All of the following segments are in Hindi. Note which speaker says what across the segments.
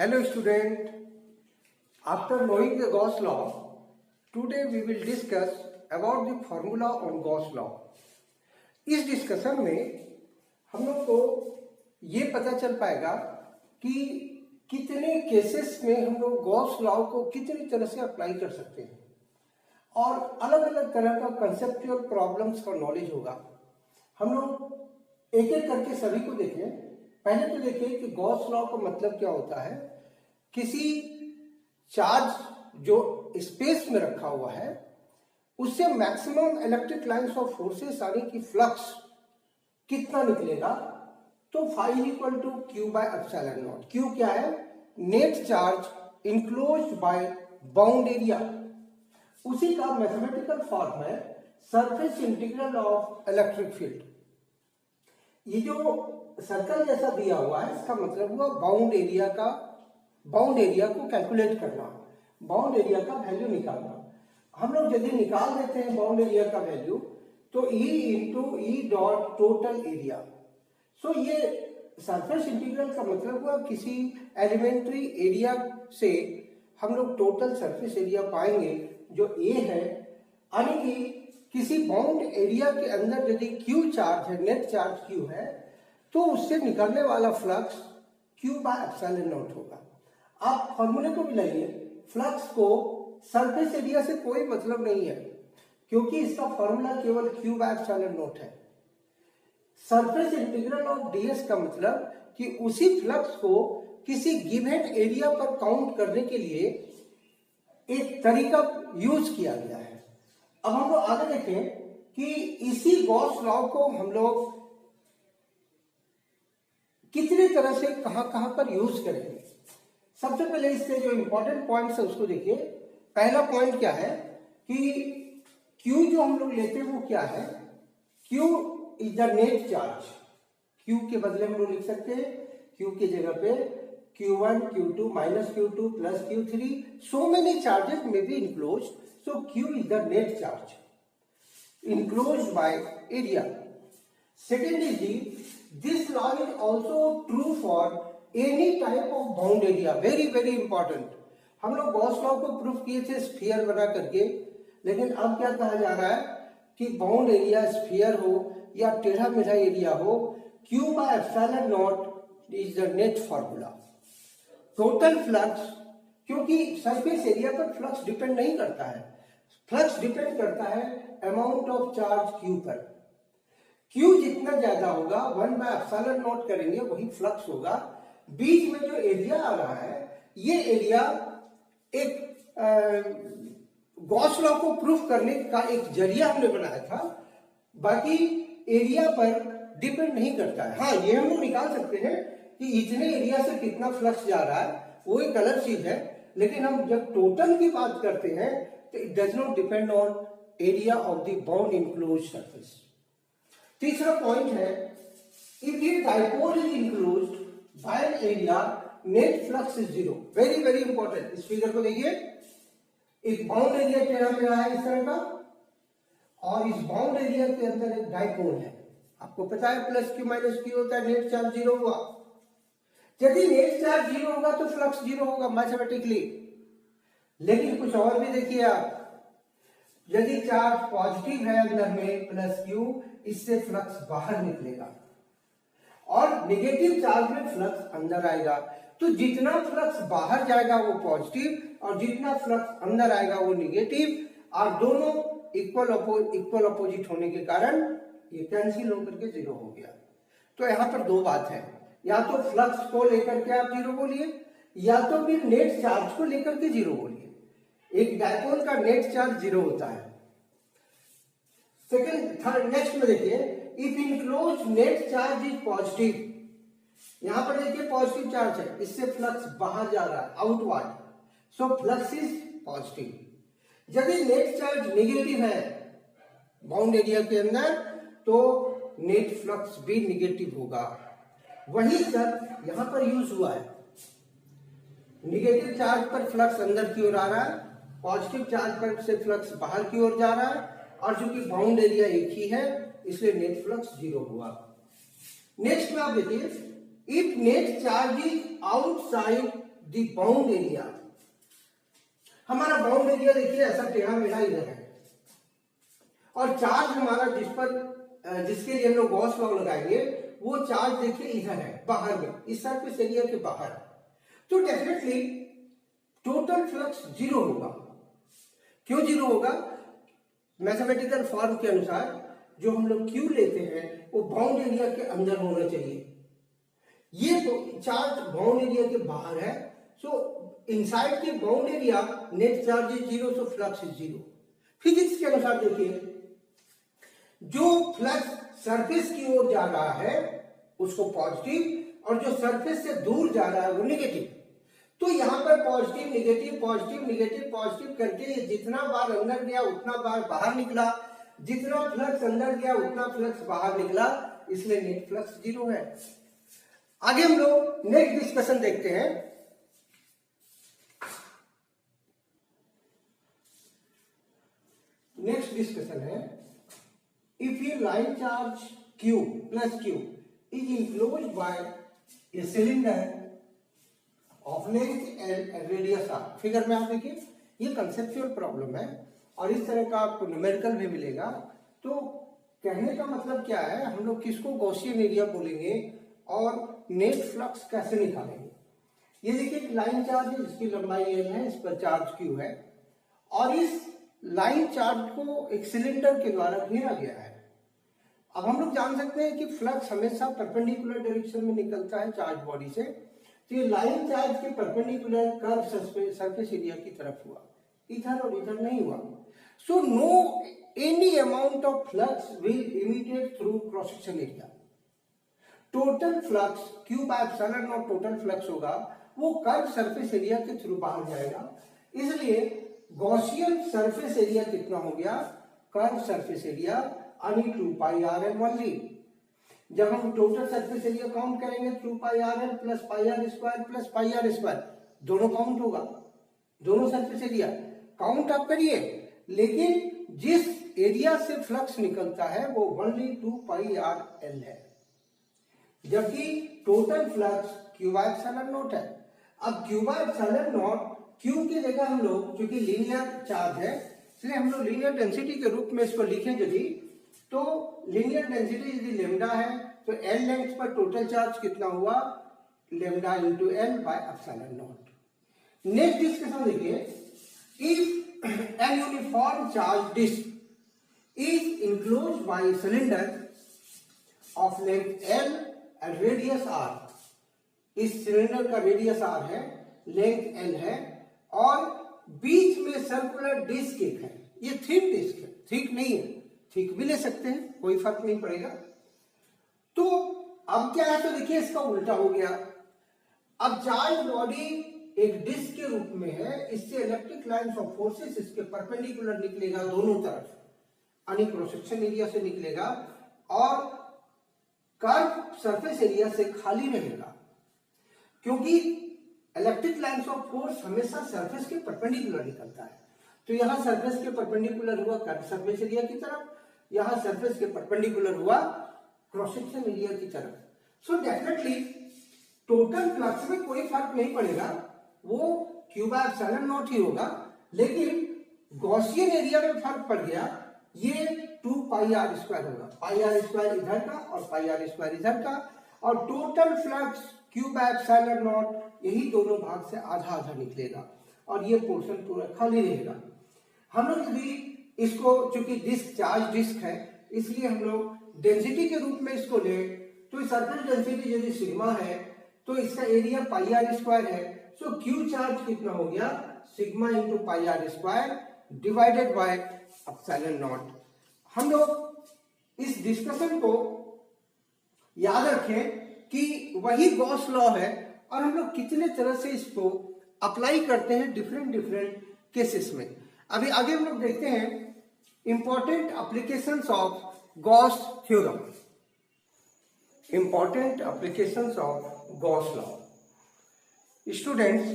Speaker 1: Hello student, after knowing the Gauss law, today we will discuss about the formula on Gauss law. इस डिस्कशन में हम लोग को ये पता चल पाएगा कि कितने केसेस में हम लोग गॉस लॉ को कितनी तरह से अप्लाई कर सकते हैं और अलग अलग तरह का कंसेप्चुअल प्रॉब्लम्स का नॉलेज होगा। हम लोग एक एक करके सभी को देखें। पहले तो देखिए कि गॉस लॉ का मतलब क्या होता है। किसी चार्ज जो स्पेस में रखा हुआ है उससे maximum electric lines of forces यानी कि फ्लक्स कितना निकलेगा, तो phi equal to Q by epsilon naught. Q क्या है? Net charge enclosed by bound area. उसी का मैथमेटिकल फॉर्म है surface integral of electric field. ये जो सर्कल जैसा दिया हुआ है इसका मतलब हुआ बाउंड एरिया को कैलकुलेट करना, बाउंड एरिया का वैल्यू निकालना। हम लोग यदि निकाल देते हैं बाउंड एरिया का वैल्यू तो E into E dot total area. So ये सरफेस इंटीग्रल का मतलब हुआ किसी एलिमेंट्री एरिया से हम लोग टोटल सरफेस एरिया पाएंगे जो A है, यानी कि किसी बाउंड एरिया के अंदर यदि Q चार्ज है, नेट चार्ज Q है, तो उससे निकलने वाला flux Q by epsilon not होगा। आप फॉर्मूले को मिलाइए, फ्लक्स को सरफेस एरिया से कोई मतलब नहीं है क्योंकि इसका फॉर्मूला केवल Q बाय एप्सिलॉन नॉट है। सरफेस इंटीग्रल ऑफ ds का मतलब कि उसी फ्लक्स को किसी गिवन एरिया पर काउंट करने के लिए एक तरीका यूज किया गया है। अब हम लोग आगे देखें कि इसी गॉस लॉ को हम लोग कितनी तरह से कहां पर यूज करेंगे। सबसे पहले इसके जो इंपॉर्टेंट पॉइंट्स है उसको देखिए। पहला पॉइंट क्या है कि Q जो हम लोग लेते हैं वो क्या है? Q is the net charge. Q के बदले हम लोग लिख सकते हैं Q की जगह पे Q1, Q2, -Q2 plus Q3, so many charges may be enclosed, so Q is the net charge enclosed by area. Second is this law is also true for any type of bound area. Very important. हम लोग गॉस लॉ को प्रूफ किए थे स्फीयर बना करके, लेकिन अब क्या कहा जा रहा है कि बाउंड एरिया स्फीयर हो या टेढ़ा मेढ़ा एरिया हो, Q by epsilon not is the net formula. Total flux, क्योंकि सरफेस एरिया पर फ्लक्स डिपेंड नहीं करता है, फ्लक्स डिपेंड करता है अमाउंट ऑफ चार्ज Q पर। Q जितना ज्यादा होगा 1 बाय एप्सिलॉन नॉट करेंगे वही फ्लक्स होगा। बीच में जो एरिया आ रहा है ये एरिया एक गॉस लॉ को प्रूफ करने का एक जरिया हमने बनाया था, बाकी एरिया पर डिपेंड नहीं करता है। हाँ, ये हम लोग निकाल सकते हैं कि इतने एरिया से कितना फ्लक्स जा रहा है, वो एक अलग चीज है, लेकिन हम जब टोटल की बात करते हैं तो it does not depend on area of the bound enclosed surface. तीसरा पॉइंट है इफ ये dipole is enclosed bye an area net flux is zero. Very important. इस फिगर को देखिए, एक बाउंड एरिया टेढ़ा मेढ़ा है इस तरह का और इस बाउंड एरिया के अंदर एक डाइपोल है। आपको पता है प्लस Q माइनस Q होता है, नेट चार्ज जीरो हुआ। यदि नेट चार्ज जीरो होगा तो फ्लक्स जीरो होगा मैथमेटिकली। लेकिन कुछ और भी देखिए आप, यदि चार्ज पॉजिटिव है अंदर में प्लस Q, इससे फ्लक्स बाहर निकलेगा और नेगेटिव चार्ज में फ्लक्स अंदर आएगा। तो जितना फ्लक्स बाहर जाएगा वो पॉजिटिव और जितना फ्लक्स अंदर आएगा वो नेगेटिव, और दोनों इक्वल अपोजिट होने के कारण ये कैंसिल होकर के जीरो हो गया। तो यहाँ पर दो बात है, या तो फ्लक्स को लेकर के आप जीरो बोलिए या तो फिर नेट चार्ज को लेकर के जीरो बोलिए। एक डाइपोल का नेट चार्ज जीरो होता है। थर्ड नेक्स्ट में देखिए, if enclosed net charge is positive. यहां पर देखिए पॉजिटिव चार्ज है, इससे फ्लक्स बाहर जा रहा है outward, so flux is positive. यदि नेट चार्ज नेगेटिव है बाउंड एरिया के अंदर तो नेट फ्लक्स भी नेगेटिव होगा। वही सब यहां पर यूज हुआ है। नेगेटिव चार्ज पर फ्लक्स अंदर की ओर आ रहा है, पॉजिटिव चार्ज पर से फ्लक्स बाहर की ओर जा रहा है, और चूंकि बाउंड एरिया एक ही है इसलिए नेट फ्लक्स जीरो हुआ। नेक्स्ट में आप देखिए, if net charge is outside the bound area. हमारा बाउंड एरिया देखिए ऐसा टेढ़ा मेढ़ा इधर है, और चार्ज हमारा जिसके लिए हम लोग गॉस लॉ लगाएंगे वो चार्ज देखिए इधर है बाहर में, इस सरफेस एरिया के बाहर। तो डेफिनेटली टोटल फ्लक्स जीरो होगा। क्यों जीरो होगा? मैथमेटिकल फॉर्म के अनुसार जो हम लोग क्यू लेते हैं वो बाउंड एरिया के अंदर होना चाहिए। ये चार्ज बाउंड एरिया के बाहर है, सो इनसाइड के bound area net charge is zero, so flux is zero. Physics के अनुसार देखिए जो फ्लक्स सरफेस की ओर जा रहा है उसको पॉजिटिव, और जो सरफेस से दूर जा रहा है वो नेगेटिव। तो यहां पर positive negative positive negative positive करके जितना बार अंदर गया उतना बार बाहर निकला, जितना फ्लक्स अंदर गया उतना फ्लक्स बाहर निकला, इसलिए नेट फ्लक्स जीरो है। आगे हम लोग नेक्स्ट डिस्कशन देखते हैं। नेक्स्ट डिस्कशन है, if A line charge Q plus Q is enclosed bye a cylinder of length L and radius R। Figure में आप देखिए ये कंसेप्चुअल प्रॉब्लम है और इस तरह का आपको न्यूमेरिकल भी मिलेगा। तो कहने का मतलब क्या है, हम लोग किसको गॉसियन एरिया बोलेंगे और नेट फ्लक्स कैसे निकालेंगे। ये देखिए एक लाइन चार्ज है जिसकी लंबाई L है, इस पर चार्ज Q है, और इस लाइन चार्ज को एक सिलेंडर के द्वारा घेरा गया है। अब हम लोग जान सकते हैं कि फ्लक्स हमेशा परपेंडिकुलर डायरेक्शन में निकलता है चार्ज बॉडी से, तो ये लाइन चार्ज के परपेंडिकुलर कर्व सरफेस एरिया की तरफ हुआ, इधर और इधर नहीं हुआ। So no any amount of flux will emitted through cross section area. Total flux Q by epsilon naught total flux होगा, वो कर्व सरफेस एरिया के थ्रू बाहर जाएगा। इसलिए गॉसियन सरफेस एरिया कितना हो गया, कर्व सरफेस एरिया यानी 2πrl ओनली। जब हम टोटल सरफेस एरिया काउंट करेंगे 2πrl plus πr² plus πr², दोनों काउंट होगा, दोनों सरफेस एरिया काउंट आप करिए, लेकिन जिस एरिया से फ्लक्स निकलता है वो ओनली 2πrl है, जबकि total flux Q by epsilon not है। अब Q by epsilon not, Q की जगह हम लोग क्योंकि लीनियर चार्ज है इसलिए हम लोग लीनियर डेंसिटी के रूप में इसको लिखें यदि, तो लीनियर डेंसिटी यदि लेमडा है तो L लेंथ पर टोटल चार्ज कितना हुआ, lambda into L by epsilon naught. Next discussion देखिए, if an uniform charge disc is enclosed by cylinder of length L and radius R। इस सिलेंडर का रेडियस R है, लेंथ L है, और बीच में सर्कुलर डिस्क एक है, ये थिक डिस्क है, थिक नहीं है, थिक भी ले सकते हैं, कोई फर्क नहीं पड़ेगा। तो अब क्या है, तो देखिए इसका उल्टा हो गया। अब चार्ज बॉडी एक डिस्क के रूप में है, इससे इलेक्ट्रिक लाइंस ऑफ फोर्सेस इसके परपेंडिकुलर निकलेगा दोनों तरफ, यानी क्रॉस सेक्शन एरिया से निकलेगा, और कर्व सरफेस एरिया से खाली रहेगा, क्योंकि इलेक्ट्रिक लाइंस ऑफ फोर्स हमेशा सरफेस के परपेंडिकुलर निकलता है। तो यहां सरफेस के परपेंडिकुलर हुआ कर्व सरफेस एरिया की तरफ, यहां सरफेस के परपेंडिकुलर हुआ क्रॉस सेक्शन एरिया की तरफ। सो डेफिनेटली टोटल फ्लक्स में कोई फर्क नहीं पड़ेगा, वो Q बाय एप्सिलॉन नॉट ही होगा, लेकिन गॉसियन एरिया में फर्क पड़ गया, ये 2πr² होगा, πr² इधर का और πr² इधर का, और total flux Q by epsilon not यही दोनों भाग से आधा आधा निकलेगा, और ये पोर्शन पूरा खाली रहेगा। हम लोग यदि इसको, चूंकि डिस्क चार्ज डिस्क है इसलिए हम लोग डेंसिटी के रूप में इसको ले, तो सरफेस डेंसिटी यदि सिग्मा है तो इसका एरिया πr² है, सो Q चार्ज कितना हो गया, sigma into πr² divided by epsilon not. हम लोग इस डिस्कशन को याद रखें कि वही गॉस लॉ है, और हम लोग कितने तरह से इसको अप्लाई करते हैं डिफरेंट केसेस में। अभी आगे हम लोग देखते हैं important applications of Gauss theorem, important applications of Gauss law. Students,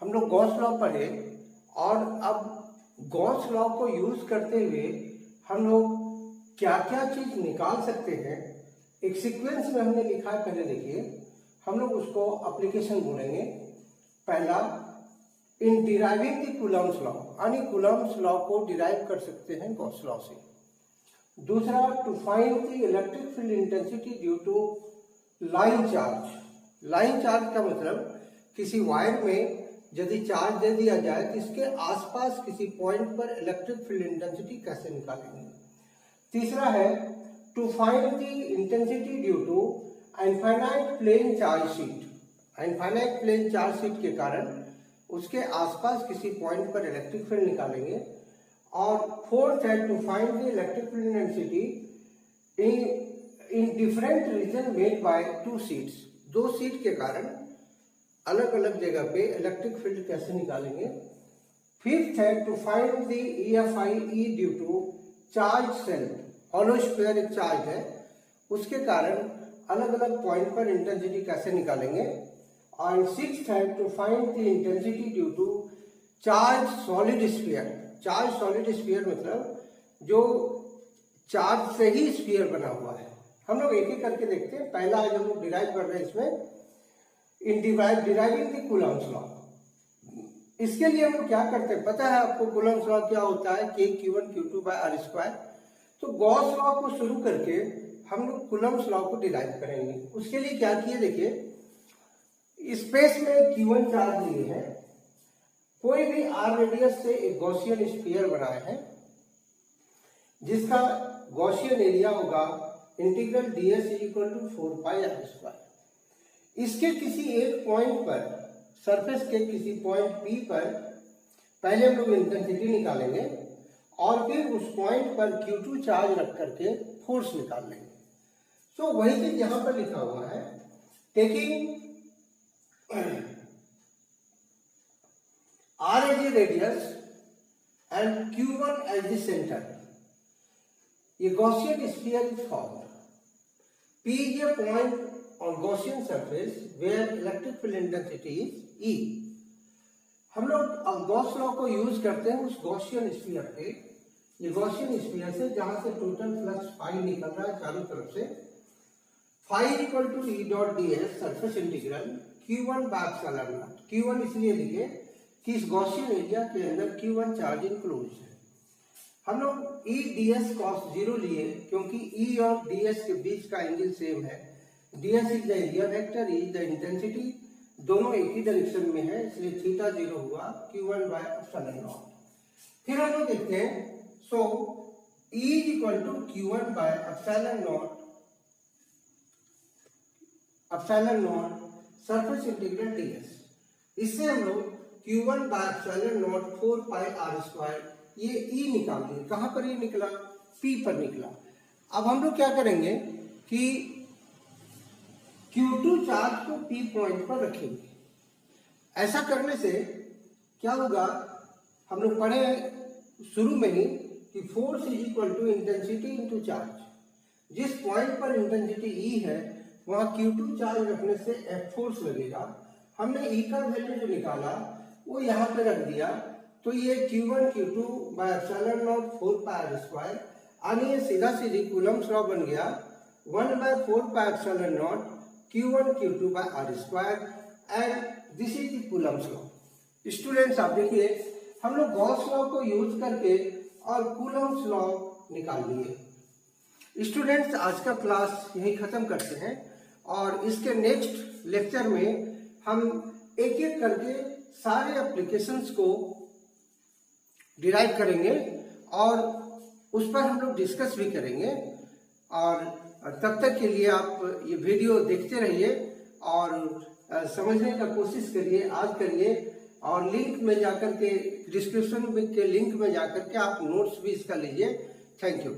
Speaker 1: हम लोग गॉस लॉ पढ़े, और अब गॉस लॉ को यूज करते हुए हम लोग क्या क्या चीज निकाल सकते हैं, एक सीक्वेंस में हमने लिखा है, पहले देखिए, हम लोग उसको एप्लीकेशन बोलेंगे। पहला, in deriving the Coulomb's law, यानी कूलम्स लॉ को डिराइव कर सकते हैं गॉस लॉ से। दूसरा, to find the electric field intensity due to line charge. Line charge का मतलब किसी वायर में यदि चार्ज दे दिया जाए तो इसके आसपास किसी पॉइंट पर इलेक्ट्रिक फील्ड इंटेंसिटी कैसे निकालेंगे। तीसरा है, to find the intensity due to infinite plane charge sheet. Infinite plane charge sheet के कारण उसके आसपास किसी पॉइंट पर इलेक्ट्रिक फील्ड निकालेंगे। और फोर्थ है, to find the electric field intensity in different region made by two sheets. दो शीट के कारण अलग अलग जगह पे इलेक्ट्रिक फील्ड कैसे निकालेंगे। फिफ्थ है, to find the EFI due to charge shell. Hollow sphere एक चार्ज है, उसके कारण अलग अलग पॉइंट पर इंटेंसिटी कैसे निकालेंगे। और सिक्स्थ है, to find the intensity due to charge solid sphere. Charge solid sphere मतलब जो चार्ज से ही स्फीयर बना हुआ है। हम लोग एक एक करके देखते हैं। पहला है, हम लोग डिराइव कर रहे हैं इसमें, इन डिराइविंग द कूलम्स लॉ। इसके लिए हम लोग क्या करते हैं, पता है आपको कूलम्स लॉ क्या होता है, K Q1 Q2 by R²। तो गॉस लॉ को शुरू करके हम लोग कूलम्स लॉ को डिराइव करेंगे। उसके लिए क्या किए, देखिए स्पेस में Q1 चार्ज लिए हैं, कोई भी R रेडियस से एक गॉसियन स्फीयर बनाए हैं जिसका गॉसियन एरिया होगा integral ds equal to 4πr²। इसके किसी एक पॉइंट पर, सरफेस के किसी पॉइंट P पर पहले हम लोग इंटेंसिटी निकालेंगे और फिर उस पॉइंट पर Q2 चार्ज रख करके फोर्स निकाल लेंगे। सो वही चीज यहां पर लिखा हुआ है, taking R as a radius and Q1 as the center, a Gaussian sphere is formed. P is a point on Gaussian surface where electric field intensity is E. हम लोग अब गॉस लॉ को यूज करते हैं उस गॉसियन स्फीयर पे, ये गॉसियन स्फीयर से जहां से टोटल फ्लक्स फाई निकल रहा है चारों तरफ से, phi equal to E dot ds surface integral Q1 by epsilon naught. Q1 इसलिए लिखे कि इस गॉसियन एरिया के अंदर Q1 चार्ज इनक्लोज है। हम लोग E ds cos 0 लिए क्योंकि E और ds के बीच का एंगल सेम है। ds is the area vector, E is the intensity, दोनों एक ही डायरेक्शन में है, इसलिए थीटा 0 हुआ Q1 बाय एप्सिलॉन नॉट। फिर हम लोग देखते हैं, so E is equal to Q1 by epsilon naught surface integral ds। इससे हम लोग Q1 by epsilon not 4πr², ये E निकाल दिए। कहां पर ये निकला, P पर निकला। अब हम लोग क्या करेंगे कि Q2 चार्ज को P पॉइंट पर रखेंगे। ऐसा करने से क्या होगा, हम लोग पढ़े शुरू में ही कि force is equal to intensity into charge. जिस पॉइंट पर इंटेंसिटी E है वहां Q2 चार्ज रखने से F फोर्स लगेगा। हमने E का वैल्यू जो निकाला वो यहाँ पे रख दिया, तो ये Q1 Q2 bye epsilon not 4πr², यानी ये सीधा सीधी कूलम्स लॉ बन गया 1 by 4 epsilon naught Q1 Q2 by r², and this is the Coulomb's law. Students आप देखिए, हम लोग गॉस लॉ को यूज करके और कूलम्स लॉ निकाल लिए। स्टूडेंट्स आज का क्लास यही खत्म करते हैं और इसके नेक्स्ट लेक्चर में हम एक एक करके सारे एप्लीकेशंस को डिराइव करेंगे और उस पर हम लोग डिस्कस भी करेंगे। और तब तक के लिए आप ये वीडियो देखते रहिए और समझने का कोशिश करिए, आज करिए। और लिंक में जाकर के, डिस्क्रिप्शन के लिंक में जाकर के आप नोट्स भी इसका लीजिए। Thank you.